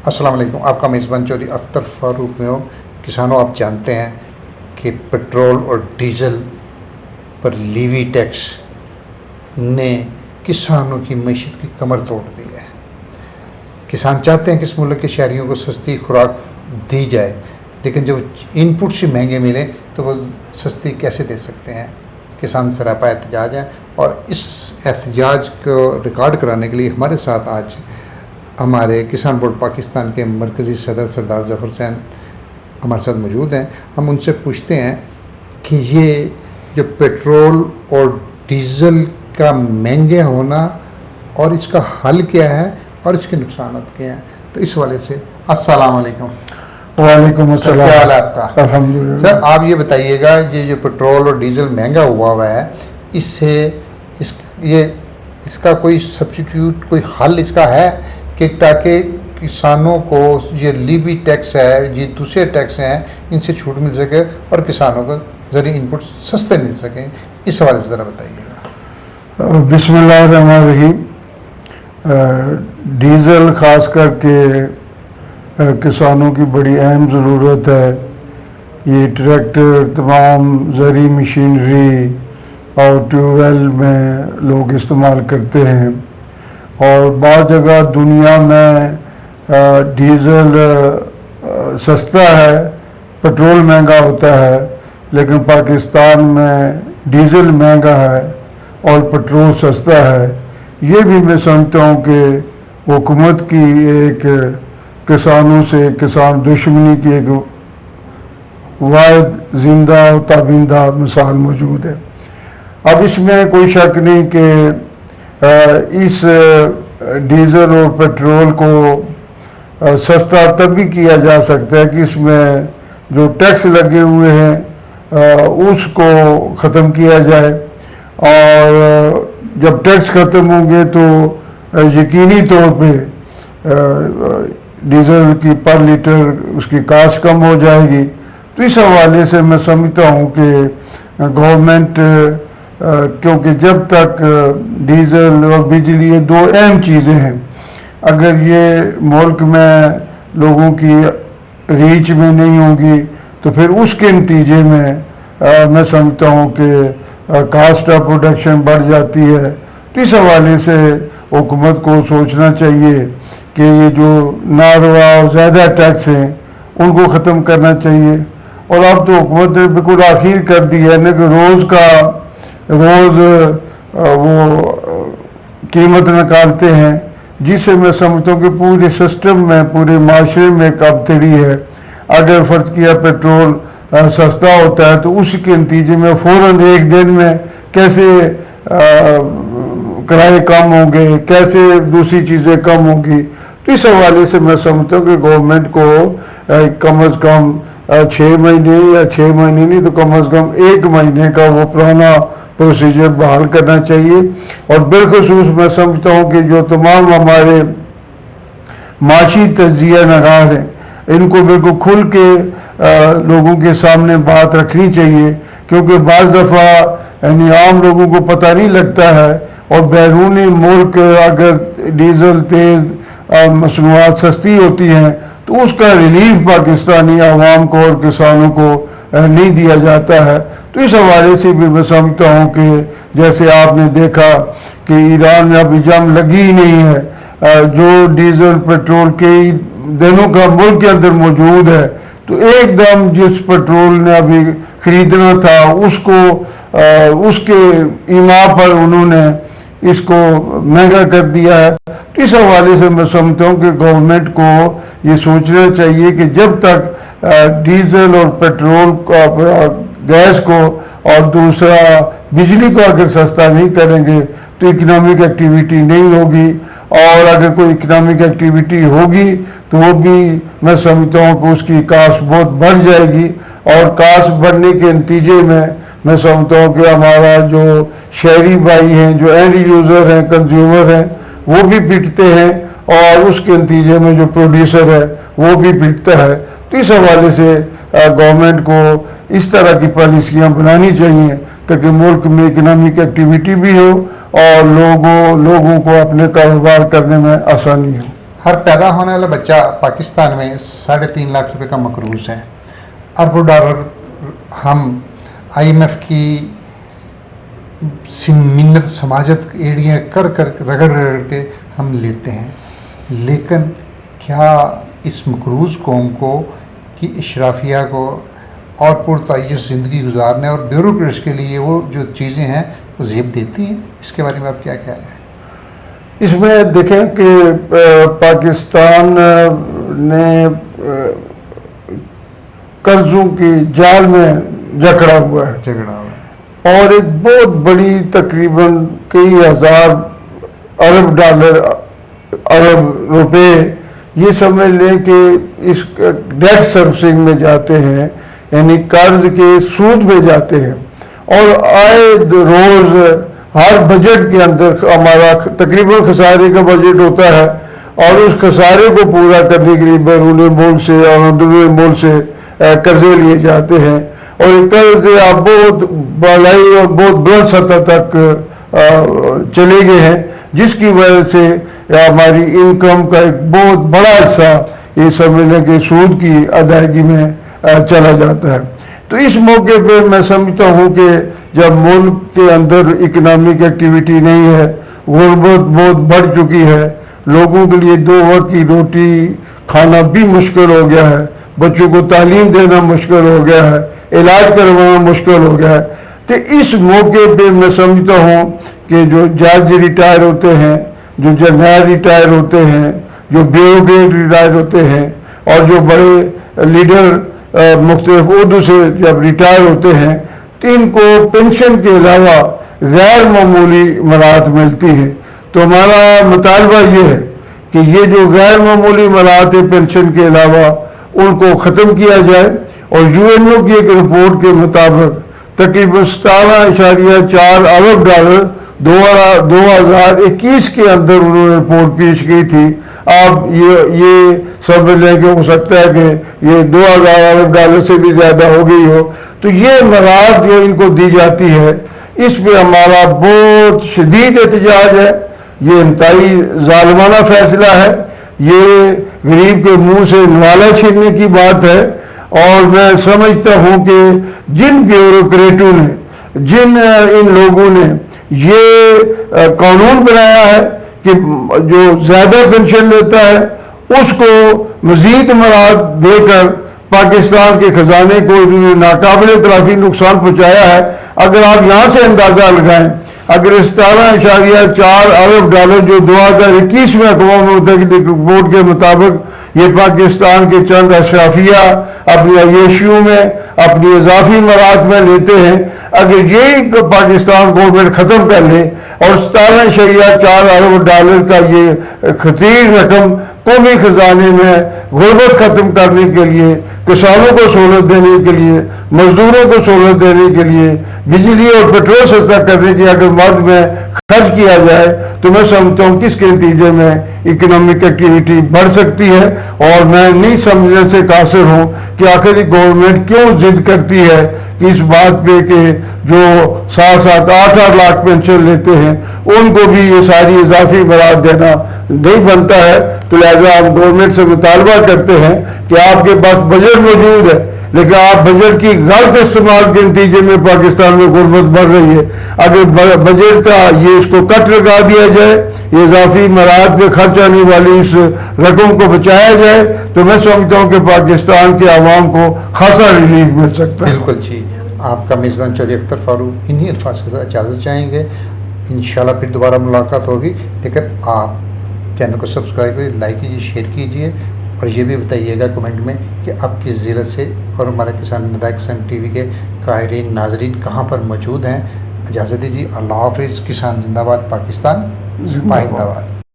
السلام علیکم. آپ کا میزبان چودھری اختر فاروق میں ہو. کسانوں، آپ جانتے ہیں کہ پٹرول اور ڈیزل پر لیوی ٹیکس نے کسانوں کی معیشت کی کمر توڑ دی ہے. کسان چاہتے ہیں کہ اس ملک کے شہریوں کو سستی خوراک دی جائے، لیکن جب ان پٹس ہی مہنگے ملیں تو وہ سستی کیسے دے سکتے ہیں. کسان سراپا احتجاج ہے، اور اس احتجاج کو ریکارڈ کرانے کے لیے ہمارے ساتھ آج ہمارے کسان بورڈ پاکستان کے مرکزی صدر سردار ظفر حسین ہمارے ساتھ موجود ہیں. ہم ان سے پوچھتے ہیں کہ یہ جو پیٹرول اور ڈیزل کا مہنگے ہونا اور اس کا حل کیا ہے اور اس کے نقصانات کیا ہیں. تو اس حوالے سے السلام علیکم. وعلیکم السلام. کیا حال ہے آپ کا؟ الحمدللہ. سر، آپ یہ بتائیے گا، یہ جو پیٹرول اور ڈیزل مہنگا ہوا ہے، اس سے اس کا کوئی سبسٹیٹیوٹ، کوئی حل اس کا ہے کہ تاکہ کسانوں کو یہ لیوی ٹیکس ہے، یہ دوسرے ٹیکس ہیں، ان سے چھوٹ مل سکے اور کسانوں کو زرعی ان پٹ سستے مل سکیں؟ اس حوالے سے ذرا بتائیے گا. بسم اللہ الرحمن الرحیم. ڈیزل خاص کر کے کسانوں کی بڑی اہم ضرورت ہے. یہ ٹریکٹر، تمام زرعی مشینری اور ٹیوب ویل میں لوگ استعمال کرتے ہیں، اور بعض جگہ دنیا میں ڈیزل سستا ہے، پٹرول مہنگا ہوتا ہے، لیکن پاکستان میں ڈیزل مہنگا ہے اور پٹرول سستا ہے. یہ بھی میں سمجھتا ہوں کہ حکومت کی ایک کسانوں سے کسان دشمنی کی ایک واحد زندہ و تابندہ مثال موجود ہے. اب اس میں کوئی شک نہیں کہ اس ڈیزل اور پیٹرول کو سستا تب بھی کیا جا سکتا ہے کہ اس میں جو ٹیکس لگے ہوئے ہیں اس کو ختم کیا جائے، اور جب ٹیکس ختم ہوں گے تو یقینی طور پہ ڈیزل کی پر لیٹر اس کی کاسٹ کم ہو جائے گی. تو اس حوالے سے میں سمجھتا ہوں کہ گورنمنٹ، کیونکہ جب تک ڈیزل اور بجلی یہ دو اہم چیزیں ہیں، اگر یہ ملک میں لوگوں کی ریچ میں نہیں ہوں گی تو پھر اس کے نتیجے میں سمجھتا ہوں کہ کاسٹ آف پروڈکشن بڑھ جاتی ہے. تو اس حوالے سے حکومت کو سوچنا چاہیے کہ یہ جو ناروا اور زیادہ ٹیکس ہیں ان کو ختم کرنا چاہیے. اور اب تو حکومت نے بالکل آخر کر دی ہے نا کہ روز وہ قیمت نکالتے ہیں، جس سے میں سمجھتا ہوں کہ پورے سسٹم میں، پورے معاشرے میں ایک ابتڑی ہے. اگر فرض کیا پیٹرول سستا ہوتا ہے تو اس کے نتیجے میں فوراً ایک دن میں کیسے کرائے کم ہوں گے، کیسے دوسری چیزیں کم ہوں گی. تو اس حوالے سے میں سمجھتا ہوں کہ گورنمنٹ کو کم از کم 6 مہینے یا 6 مہینے نہیں تو کم از کم 1 مہینے کا وہ پرانا پروسیجر بحال کرنا چاہیے. اور بالخصوص میں سمجھتا ہوں کہ جو تمام ہمارے معاشی تجزیہ نگار ہیں ان کو بالکل کھل کے لوگوں کے سامنے بات رکھنی چاہیے، کیونکہ بعض دفعہ یعنی عام لوگوں کو پتہ نہیں لگتا ہے، اور بیرونی ملک اگر ڈیزل تیل مصنوعات سستی ہوتی ہیں تو اس کا ریلیف پاکستانی عوام کو اور کسانوں کو نہیں دیا جاتا ہے. تو اس حوالے سے بھی میں سمجھتا ہوں کہ جیسے آپ نے دیکھا کہ ایران میں ابھی جنگ لگی ہی نہیں ہے، جو ڈیزل پیٹرول کئی دنوں کا ملک کے اندر موجود ہے، تو ایک دم جس پیٹرول نے ابھی خریدنا تھا اس کے ایما پر انہوں نے اس کو مہنگا کر دیا ہے. تو اس حوالے سے میں سمجھتا ہوں کہ گورنمنٹ کو یہ سوچنا چاہیے کہ جب تک ڈیزل اور پیٹرول گیس کو اور دوسرا بجلی کو اگر سستا نہیں کریں گے تو اکنامک ایکٹیویٹی نہیں ہوگی، اور اگر کوئی اکنامک ایکٹیویٹی ہوگی تو وہ بھی میں سمجھتا ہوں کہ اس کی کاسٹ بہت بڑھ جائے گی، اور کاسٹ بڑھنے کے نتیجے میں سمجھتا ہوں کہ ہمارا جو شہری بھائی ہیں، جو اینڈ یوزر ہیں، کنزیومر ہیں، وہ بھی پٹتے ہیں، اور اس کے نتیجے میں جو پروڈیوسر ہے وہ بھی پٹتا ہے. تو اس حوالے سے گورنمنٹ کو اس طرح کی پالیسیاں بنانی چاہیے تاکہ ملک میں اکنامک ایکٹیویٹی بھی ہو اور لوگوں کو اپنے کاروبار کرنے میں آسانی ہو. ہر پیدا ہونے والا بچہ پاکستان میں 3.5 لاکھ روپے کا مقروض ہے. اربوں ڈالر ہم IMF کی منت سماجت ایڑیاں کر رگڑ کے ہم لیتے ہیں. لیکن کیا اس مقروض قوم کو کی اشرافیہ کو اور پرتعیش زندگی گزارنے اور بیوروکریٹس کے لیے وہ جو چیزیں ہیں وہ زیب دیتی ہیں؟ اس کے بارے میں آپ کیا خیال ہے؟ اس میں دیکھیں کہ پاکستان نے قرضوں کی جال میں جکڑا ہوا ہے اور ایک بہت بڑی تقریباً کئی ہزار ارب ڈالر ارب روپے یہ سمجھ لیں کہ اس ڈیٹ سروسنگ میں جاتے ہیں، یعنی قرض کے سود میں جاتے ہیں. اور آئے روز ہر بجٹ کے اندر ہمارا تقریباً خسارے کا بجٹ ہوتا ہے اور اس خسارے کو پورا کرنے کے لیے بیرون ملک سے اور اندرون ملک سے قرضے لیے جاتے ہیں اور یہ قرض آپ بہت بالائی اور بہت بلند سطح تک چلے گئے ہیں، جس کی وجہ سے ہماری انکم کا ایک بہت بڑا حصہ یہ سمجھ لیں کہ سود کی ادائیگی میں چلا جاتا ہے. تو اس موقع پہ میں سمجھتا ہوں کہ جب ملک کے اندر اکنامک ایکٹیویٹی نہیں ہے، غربت بہت بڑھ چکی ہے، لوگوں کے لیے 2 وقت کی روٹی کھانا بھی مشکل ہو گیا ہے، بچوں کو تعلیم دینا مشکل ہو گیا ہے، علاج کروانا مشکل ہو گیا ہے، تو اس موقع پہ میں سمجھتا ہوں کہ جو جج ریٹائر ہوتے ہیں، جو جرنیل ریٹائر ہوتے ہیں، جو بیوروکریٹ ریٹائر ہوتے ہیں اور جو بڑے لیڈر مختلف عہدوں سے جب ریٹائر ہوتے ہیں تو ان کو پینشن کے علاوہ غیر معمولی مراحت ملتی ہے. تو ہمارا مطالبہ یہ ہے کہ یہ جو غیر معمولی مراحت ہے پینشن کے علاوہ ان کو ختم کیا جائے. اور UNO کی ایک رپورٹ کے مطابق تقریباً 17.4 ارب ڈالر 2021 کے اندر انہوں نے رپورٹ پیش کی تھی. آپ یہ سمجھ لیں کہ ہو سکتا ہے کہ یہ 2000 ارب ڈالر سے بھی زیادہ ہو گئی ہو. تو یہ مراحت جو ان کو دی جاتی ہے اس پہ ہمارا بہت شدید احتجاج ہے. یہ انتہائی ظالمانہ فیصلہ ہے، یہ غریب کے منہ سے نوالا چھیننے کی بات ہے. اور میں سمجھتا ہوں کہ جن بیوروکریٹوں نے ان لوگوں نے یہ قانون بنایا ہے کہ جو زیادہ پینشن لیتا ہے اس کو مزید مراحت دے کر پاکستان کے خزانے کو ناقابل تلافی نقصان پہنچایا ہے. اگر آپ یہاں سے اندازہ لگائیں، اگر 17.4 ارب ڈالر جو 2021 میں اقوام متحدہ کی رپورٹ کے مطابق یہ پاکستان کے چند اشرافیہ اپنی عیشیوں میں اپنی اضافی مراحت میں لیتے ہیں، اگر یہی پاکستان گورنمنٹ ختم کر لے اور 17.4 ارب ڈالر کا یہ خطیر رقم قومی خزانے میں غربت ختم کرنے کے لیے، کسانوں کو سہولت دینے کے لیے، مزدوروں کو سہولت دینے کے لیے، بجلی اور پیٹرول سستا کرنے کے اگر مد میں خرچ کیا جائے تو میں سمجھتا ہوں کہ اس کے نتیجے میں اکنامک ایکٹیویٹی بڑھ سکتی ہے. اور میں نہیں سمجھنے سے قاصر ہوں کہ آخر گورنمنٹ کیوں ضد کرتی ہے کہ اس بات پہ کہ جو 7-7 8-8 لاکھ پینشن لیتے ہیں ان کو بھی یہ ساری اضافی مراحت دینا نہیں بنتا ہے. تو لہذا ہم گورنمنٹ سے مطالبہ کرتے ہیں کہ آپ کے پاس بجٹ موجود ہے لیکن آپ بجٹ کی غلط استعمال کے نتیجے میں پاکستان میں غربت بڑھ رہی ہے. اگر بجٹ کا یہ اس کو کٹ لگا دیا جائے، یہ اضافی مراحت میں خرچ آنے والی اس رقم کو بچایا جائے تو میں سمجھتا ہوں کہ پاکستان کے عوام کو خاصا ریلیف مل سکتا ہے. بالکل جی. آپ کا میزبان چودھری اختر فاروق انہی الفاظ کے ساتھ اجازت چاہیں گے. انشاءاللہ پھر دوبارہ ملاقات ہوگی، لیکن آپ چینل کو سبسکرائب کیجیے، لائک کیجیے، شیئر کیجیے اور یہ بھی بتائیے گا کمنٹ میں کہ آپ کس ضلع سے اور ہمارے ندائے کسان ٹی وی کے قائرین ناظرین کہاں پر موجود ہیں. اجازت دیجیے. اللہ حافظ. کسان زندہ باد. پاکستان زندہ باد.